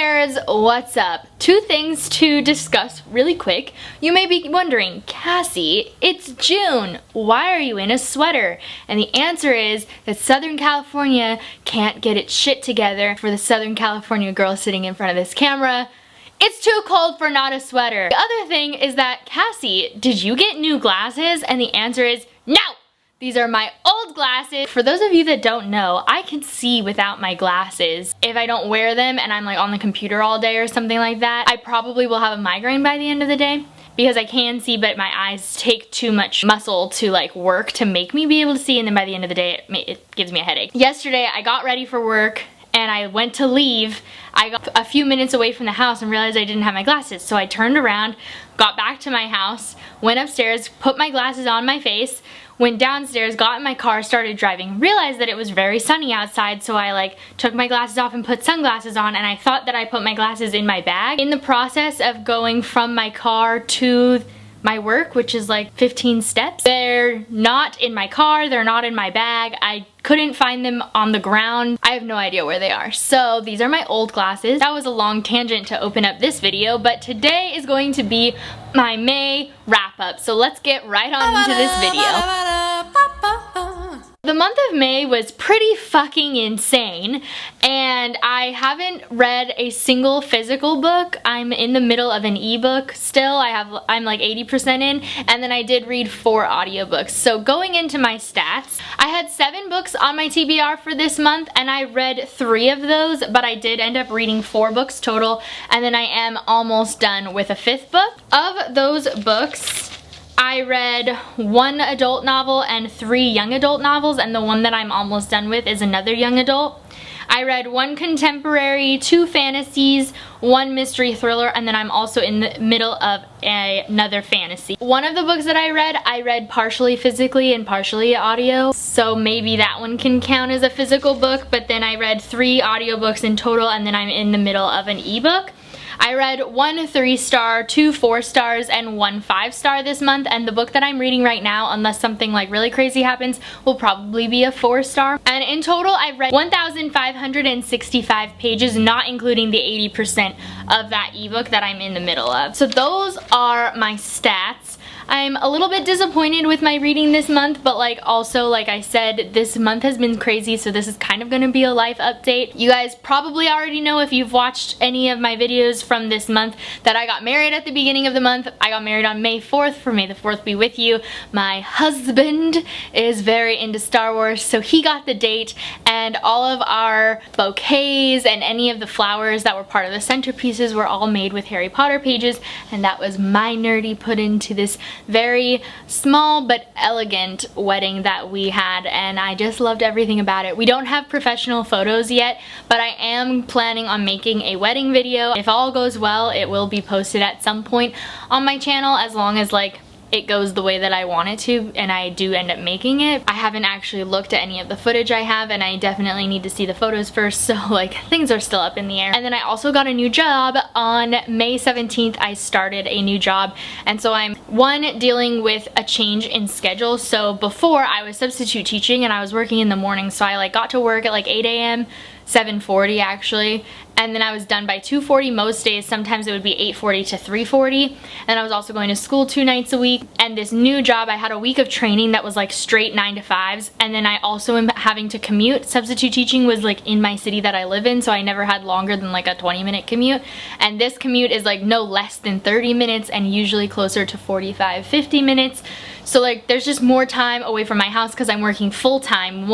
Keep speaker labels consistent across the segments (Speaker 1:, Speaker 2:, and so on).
Speaker 1: nerds, what's up? Two things to discuss really quick. You may be wondering, Cassie, it's June. Why are you in a sweater? And the answer is that Southern California can't get its shit together. For the Southern California girl sitting in front of this camera, it's too cold for not a sweater. The other thing is that, Cassie, did you get new glasses? And the answer is no! These are my old glasses. For those of you that don't know, I can see without my glasses. If I don't wear them and I'm like on the computer all day or something like that, I probably will have a migraine by the end of the day because I can see but my eyes take too much muscle to like work to make me be able to see, and then by the end of the day it gives me a headache. Yesterday I got ready for work and I went to leave. I got a few minutes away from the house and realized I didn't have my glasses. So I turned around, got back to my house, went upstairs, put my glasses on my face, went downstairs, got in my car, started driving, realized that it was very sunny outside, so I like took my glasses off and put sunglasses on, and I thought that I put my glasses in my bag. In the process of going from my car to my work, which is like 15 steps, they're not in my car, they're not in my bag. I couldn't find them on the ground. I have no idea where they are. So these are my old glasses. That was a long tangent to open up this video, but today is going to be my May wrap up. So let's get right on into this video. The month of May was pretty fucking insane, and I haven't read a single physical book. I'm in the middle of an ebook still. I'm like 80% in, and then I did read 4 audiobooks. So going into my stats, I had 7 books on my TBR for this month, and I read 3 of those, but I did end up reading 4 books total, and then I am almost done with a 5th book. Of those books, I read 1 adult novel and 3 young adult novels, and the one that I'm almost done with is another young adult. I read 1 contemporary, 2 fantasies, 1 mystery thriller, and then I'm also in the middle of another fantasy. One of the books that I read partially physically and partially audio, so maybe that one can count as a physical book, but then I read 3 audiobooks in total, and then I'm in the middle of an ebook. I read 1 3-star, 2 4-stars, and 1 5-star this month, and the book that I'm reading right now, unless something like really crazy happens, will probably be a 4-star. And in total, I've read 1,565 pages, not including the 80% of that ebook that I'm in the middle of. So those are my stats. I'm a little bit disappointed with my reading this month, but like also, like I said, this month has been crazy, so this is kind of gonna be a life update. You guys probably already know, if you've watched any of my videos from this month, that I got married at the beginning of the month. I got married on May 4th, for May the 4th be with you. My husband is very into Star Wars, so he got the date, and all of our bouquets and any of the flowers that were part of the centerpieces were all made with Harry Potter pages, and that was my nerdy put into this very small but elegant wedding that we had, and I just loved everything about it. We don't have professional photos yet, but I am planning on making a wedding video. If all goes well, it will be posted at some point on my channel, as long as like it goes the way that I want it to and I do end up making it. I haven't actually looked at any of the footage I have, and I definitely need to see the photos first, so like things are still up in the air. And then I also got a new job. On May 17th I started a new job, and so I'm dealing with a change in schedule. So before, I was substitute teaching and I was working in the morning, so I like got to work at like 8 a.m. 7:40 actually, and then I was done by 2:40 most days. Sometimes it would be 8:40 to 3:40, and I was also going to school 2 nights a week. And this new job, I had a week of training that was like straight 9 to 5s, and then I also am having to commute. Substitute teaching was like in my city that I live in, so I never had longer than like a 20-minute commute, and this commute is like no less than 30 minutes and usually closer to 45-50 minutes. So like there's just more time away from my house because I'm working full-time,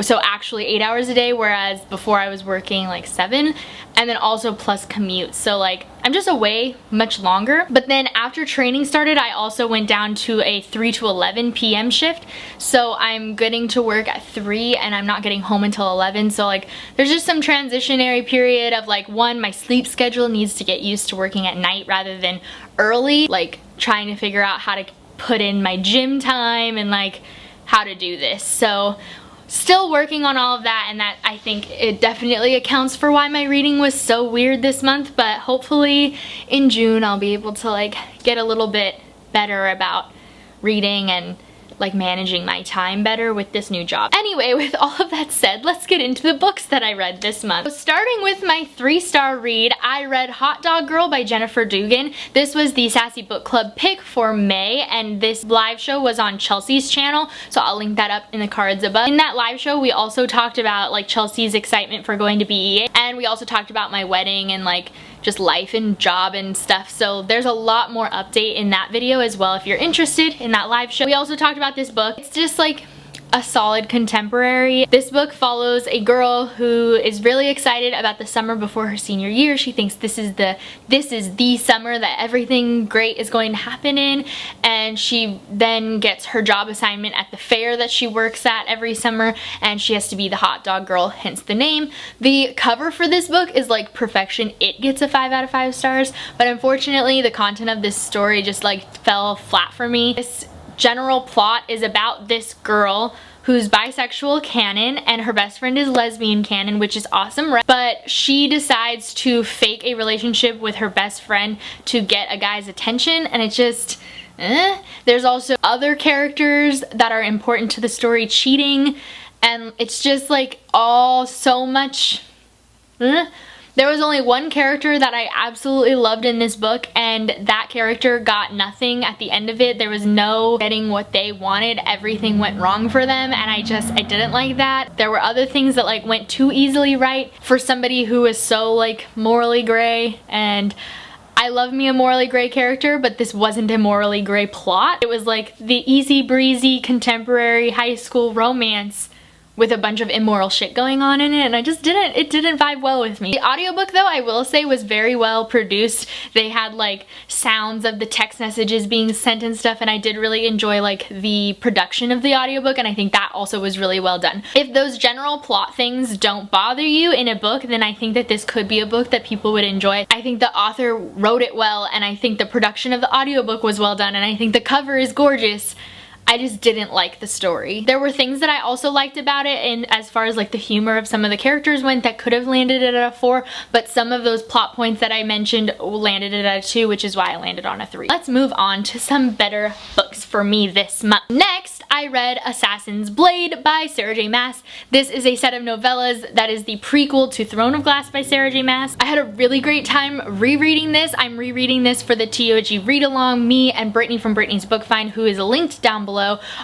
Speaker 1: so actually 8 hours a day, whereas before I was working like 7, and then also plus commute. So like I'm just away much longer. But then after training started, I also went down to a 3 to 11 p.m. shift. So I'm getting to work at 3 and I'm not getting home until 11. So like there's just some transitionary period of like, my sleep schedule needs to get used to working at night rather than early, like trying to figure out how to put in my gym time and like how to do this. So still working on all of that, and that I think it definitely accounts for why my reading was so weird this month, but hopefully in June I'll be able to like get a little bit better about reading and like managing my time better with this new job. Anyway, with all of that said, let's get into the books that I read this month. So starting with my 3-star read, I read Hot Dog Girl by Jennifer Dugan. This was the Sassy Book Club pick for May, and this live show was on Chelsea's channel, so I'll link that up in the cards above. In that live show, we also talked about like Chelsea's excitement for going to BEA, and we also talked about my wedding and like just life and job and stuff, so there's a lot more update in that video as well if you're interested in that live show. We also talked about this book. It's just like a solid contemporary. This book follows a girl who is really excited about the summer before her senior year. She thinks this is the summer that everything great is going to happen in, and she then gets her job assignment at the fair that she works at every summer, and she has to be the hot dog girl, hence the name. The cover for this book is like perfection. It gets a 5 out of 5 stars, but unfortunately the content of this story just like fell flat for me. This general plot is about this girl who's bisexual canon and her best friend is lesbian canon, which is awesome, right? But she decides to fake a relationship with her best friend to get a guy's attention, and it just There's also other characters that are important to the story cheating, and it's just like all so much There was only one character that I absolutely loved in this book, and that character got nothing at the end of it. There was no getting what they wanted. Everything went wrong for them, and I didn't like that. There were other things that like went too easily right for somebody who is so like morally gray, and I love me a morally gray character, but this wasn't a morally gray plot. It was like the easy breezy contemporary high school romance with a bunch of immoral shit going on in it, and it didn't vibe well with me. The audiobook though, I will say, was very well produced. They had like sounds of the text messages being sent and stuff, and I did really enjoy like the production of the audiobook, and I think that also was really well done. If those general plot things don't bother you in a book, then I think that this could be a book that people would enjoy. I think the author wrote it well, and I think the production of the audiobook was well done, and I think the cover is gorgeous. I just didn't like the story. There were things that I also liked about it, and as far as like the humor of some of the characters went, that could have landed it at a 4, but some of those plot points that I mentioned landed it at a 2, which is why I landed on a 3. Let's move on to some better books for me this month. Next, I read Assassin's Blade by Sarah J Maas. This is a set of novellas that is the prequel to Throne of Glass by Sarah J Maas. I had a really great time rereading this. I'm rereading this for the TOG read along. Me and Brittni from Brittni's Book Find, who is linked down below,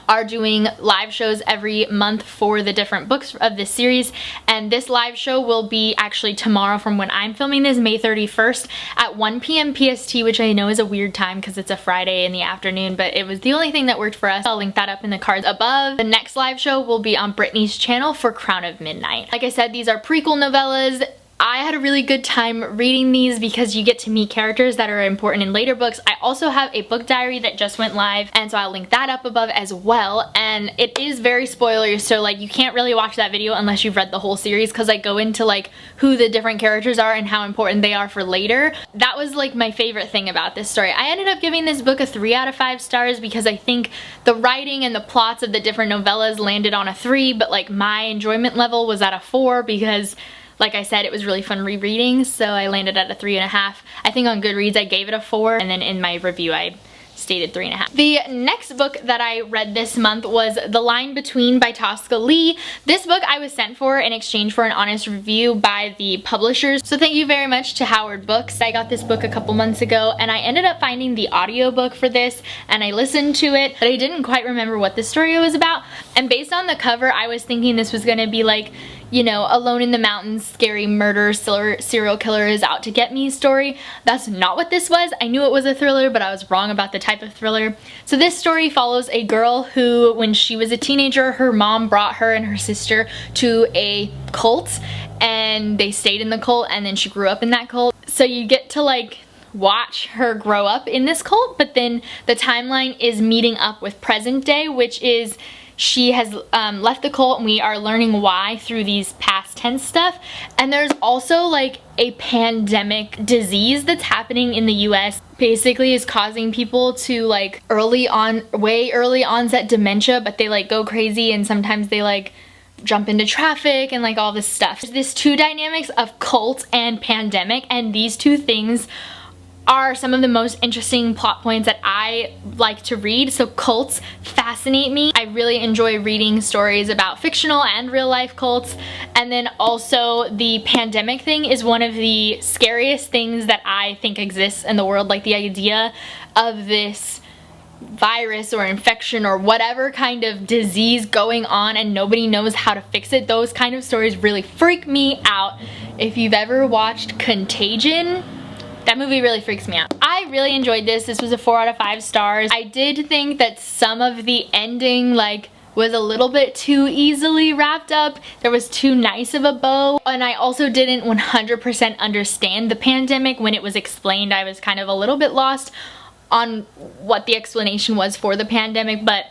Speaker 1: are doing live shows every month for the different books of this series, and this live show will be actually tomorrow from when I'm filming this, May 31st at 1 p.m. PST, which I know is a weird time because it's a Friday in the afternoon, but it was the only thing that worked for us. I'll link that up in the cards above. The next live show will be on Brittni's channel for Crown of Midnight. Like I said, these are prequel novellas. I had a really good time reading these because you get to meet characters that are important in later books. I also have a book diary that just went live, and so I'll link that up above as well, and it is very spoilery, so like you can't really watch that video unless you've read the whole series, because I go into like who the different characters are and how important they are for later. That was like my favorite thing about this story. I ended up giving this book a 3 out of 5 stars because I think the writing and the plots of the different novellas landed on a 3, but like my enjoyment level was at a 4 because, like I said, it was really fun rereading, so I landed at a 3.5. I think on Goodreads I gave it a 4, and then in my review I stated 3.5. The next book that I read this month was The Line Between by Tosca Lee. This book I was sent for in exchange for an honest review by the publishers, so thank you very much to Howard Books. I got this book a couple months ago, and I ended up finding the audiobook for this, and I listened to it, but I didn't quite remember what the story was about, and based on the cover I was thinking this was gonna be like, you know, Alone in the Mountains, scary murder, serial killer is out to get me story. That's not what this was. I knew it was a thriller, but I was wrong about the type of thriller. So this story follows a girl who, when she was a teenager, her mom brought her and her sister to a cult, and they stayed in the cult, and then she grew up in that cult. So you get to like watch her grow up in this cult, but then the timeline is meeting up with present day, which is she has left the cult, and we are learning why through these past tense stuff. And there's also like a pandemic disease that's happening in the US. Basically is causing people to like way early onset dementia, but they like go crazy, and sometimes they like jump into traffic and like all this stuff. There's this two dynamics of cult and pandemic, and these two things are some of the most interesting plot points that I like to read. So cults fascinate me. I really enjoy reading stories about fictional and real life cults. And then also the pandemic thing is one of the scariest things that I think exists in the world. Like the idea of this virus or infection or whatever kind of disease going on and nobody knows how to fix it. Those kind of stories really freak me out. If you've ever watched Contagion, that movie really freaks me out. I really enjoyed this. This was a 4 out of 5 stars. I did think that some of the ending was a little bit too easily wrapped up. There was too nice of a bow. And I also didn't 100% understand the pandemic. When it was explained, I was kind of a little bit lost on what the explanation was for the pandemic, but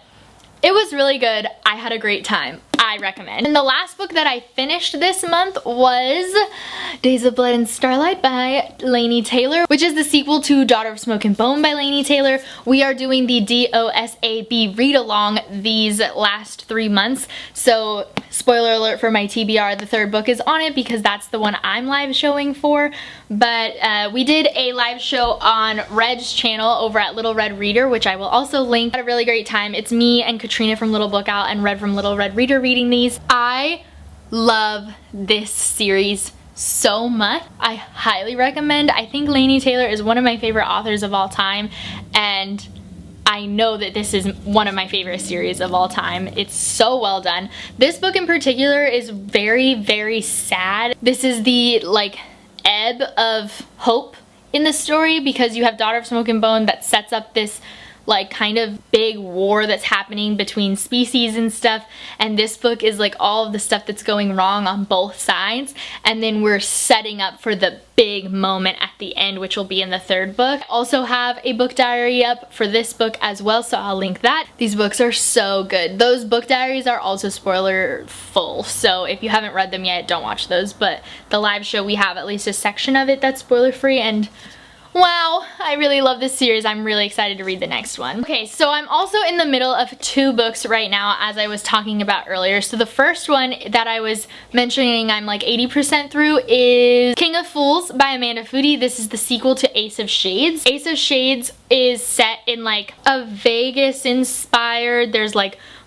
Speaker 1: it was really good. I had a great time. I recommend. And the last book that I finished this month was Days of Blood and Starlight by Laini Taylor, which is the sequel to Daughter of Smoke and Bone by Laini Taylor. We are doing the DOSAB read-along these last 3 months, so spoiler alert for my TBR, the 3rd book is on it because that's the one I'm live showing for. But we did a live show on Red's channel over at Little Red Reader, which I will also link. Had a really great time. It's me and Catriona from Little Book Out and Red from Little Red Reader reading these. I love this series so much. I highly recommend. I think Laini Taylor is one of my favorite authors of all time, and I know that this is one of my favorite series of all time. It's so well done. This book in particular is very, very sad. This is the ebb of hope in the story because you have Daughter of Smoke and Bone that sets up this kind of big war that's happening between species and stuff, and this book is all of the stuff that's going wrong on both sides, and then we're setting up for the big moment at the end, which will be in the 3rd book. I also have a book diary up for this book as well, so I'll link that. These books are so good. Those book diaries are also spoiler full, so if you haven't read them yet, don't watch those, but the live show, we have at least a section of it that's spoiler free, and wow, I really love this series. I'm really excited to read the next one. Okay, so I'm also in the middle of 2 books right now, as I was talking about earlier. So the first one that I was mentioning I'm 80% through is King of Fools by Amanda Foody. This is the sequel to Ace of Shades. Ace of Shades is set in a Vegas inspired, there's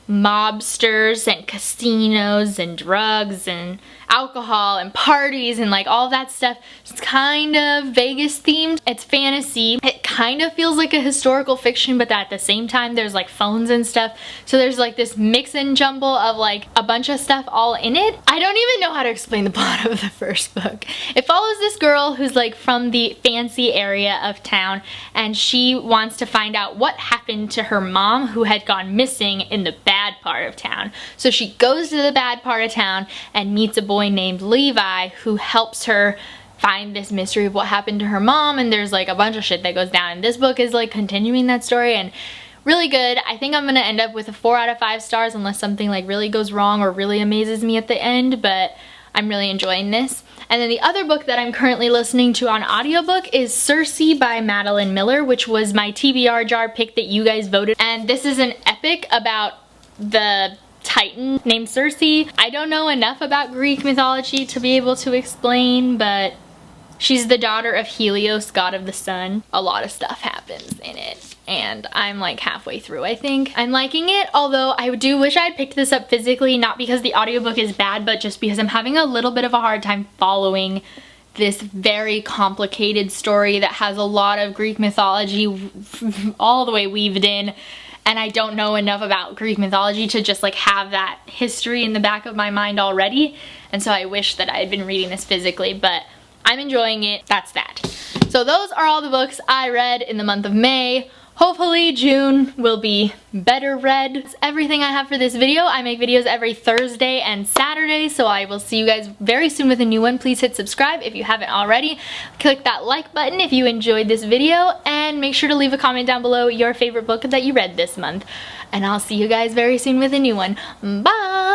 Speaker 1: mobsters and casinos and drugs and alcohol and parties and all that stuff. It's kind of Vegas themed. It's fantasy. It kind of feels like a historical fiction, but at the same time there's phones and stuff. So there's this mix and jumble of a bunch of stuff all in it. I don't even know how to explain the plot of the first book. It follows this girl who's from the fancy area of town, and she wants to find out what happened to her mom who had gone missing in the bad part of town. So she goes to the bad part of town and meets a boy named Levi who helps her find this mystery of what happened to her mom, and there's a bunch of shit that goes down, and this book is continuing that story and really good. I think I'm gonna end up with a 4 out of 5 stars unless something really goes wrong or really amazes me at the end, but I'm really enjoying this. And then the other book that I'm currently listening to on audiobook is Sassy by Madeline Miller, which was my TBR jar pick that you guys voted. And this is an epic about the Titan named Sassy. I don't know enough about Greek mythology to be able to explain, but she's the daughter of Helios, god of the sun. A lot of stuff happens in it, and I'm halfway through, I think. I'm liking it, although I do wish I had picked this up physically, not because the audiobook is bad, but just because I'm having a little bit of a hard time following this very complicated story that has a lot of Greek mythology all the way weaved in. And I don't know enough about Greek mythology to just have that history in the back of my mind already. And so I wish that I had been reading this physically, but I'm enjoying it. That's that. So those are all the books I read in the month of May. Hopefully June will be better read. That's everything I have for this video. I make videos every Thursday and Saturday, so I will see you guys very soon with a new one. Please hit subscribe if you haven't already. Click that like button if you enjoyed this video, and make sure to leave a comment down below your favorite book that you read this month. And I'll see you guys very soon with a new one. Bye!